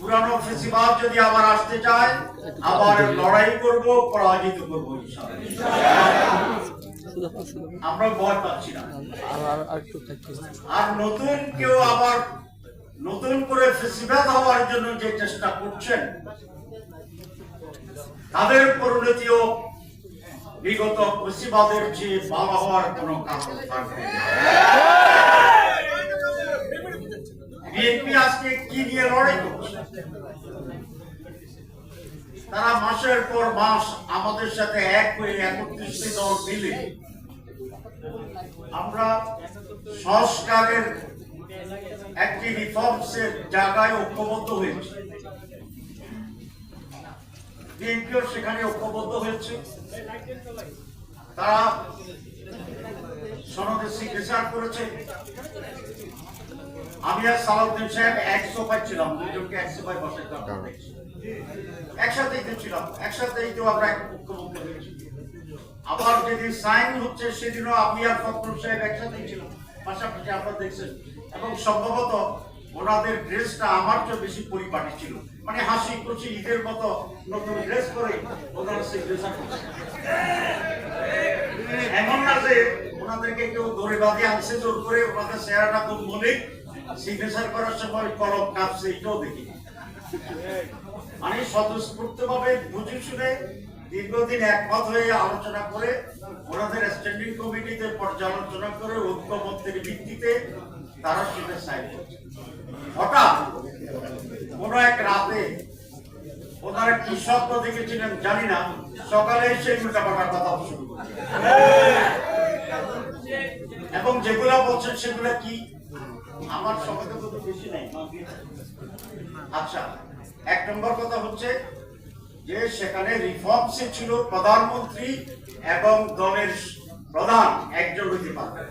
পুরানো ফেসিবাদ যদি আবার আসতে চায়, আবার লড়াই করব, পরাজিত করব ইনশাআল্লাহ। আমরা ভয় পাচ্ছি না। আর নতুন কেউ আবার নতুন করে ফেসিবাদ হওয়ার জন্য যে চেষ্টা করছেন, তাদের পরিণতিও বিগত ফেসিবাদের চেয়ে ভালো হওয়ার কোনো কারণ থাকবে না। বিএনপি আজকে কি নিয়ে লড়াই করছে? তারা মাসের পর মাস আমাদের সাথে এক হয়ে 31টি দল মিলে আমরা সংস্কারের একটি রিফর্মসের জায়গায় ঐক্যবদ্ধ হয়েছে। বিএনপিও সেখানে ঐক্যবদ্ধ হয়েছে। তারা সনদে সিগনেচার করেছে। আমি আর সালাউদ্দিন সাহেব 100 পাচ্ছিলাম, দুজনকে 100 পাই বসাই একসাথেই ছিলাম, একসাথেই তো আমরা ঐক্যবদ্ধ হয়েছি। আবার যেদিন সাইন হচ্ছে সেদিনও আমি আর ফখরুল সাহেব একসাথেই ছিলাম, পাশাপাশি আপনারা দেখছেন। এবং সম্ভবত ওনাদের ড্রেসটা আমার চেয়ে বেশি পরিপাটি ছিল, মানে হাসি খুশি ঈদের মতো নতুন ড্রেস করে ওনারা সিগনেচার করছে। এমন না যে ওনাদেরকে কেউ ধরে বাঁধে আনছে জোর করে, ওনাদের চেহারাটা খুব মলিক, সিগনেচার করার সময় কলম কাঁপছে, এটাও দেখি। মানে স্বতঃস্ফূর্ত ভাবে বুঝে শুনে দীর্ঘদিন একমত হয়ে আলোচনা করে ওনাদের স্ট্যান্ডিং কমিটিতে পর্যালোচনা করে ঐক্যমত্যের ভিত্তিতে তারা সেটা সাইন করছে। হঠাৎ কোন এক রাতে ওনারা কি স্বপ্ন দেখেছিলেন জানি না, সকালে এসে উল্টাপাল্টা কথা শুরু করছে। এবং যেগুলা বলছেন সেগুলা কি আমার সময় তো বেশি নাই। আচ্ছা, 1 নম্বর কথা হচ্ছে যে সেখানে রিফর্মসে ছিল প্রধানমন্ত্রী এবং দলের প্রধান একজন হইতে পারবে।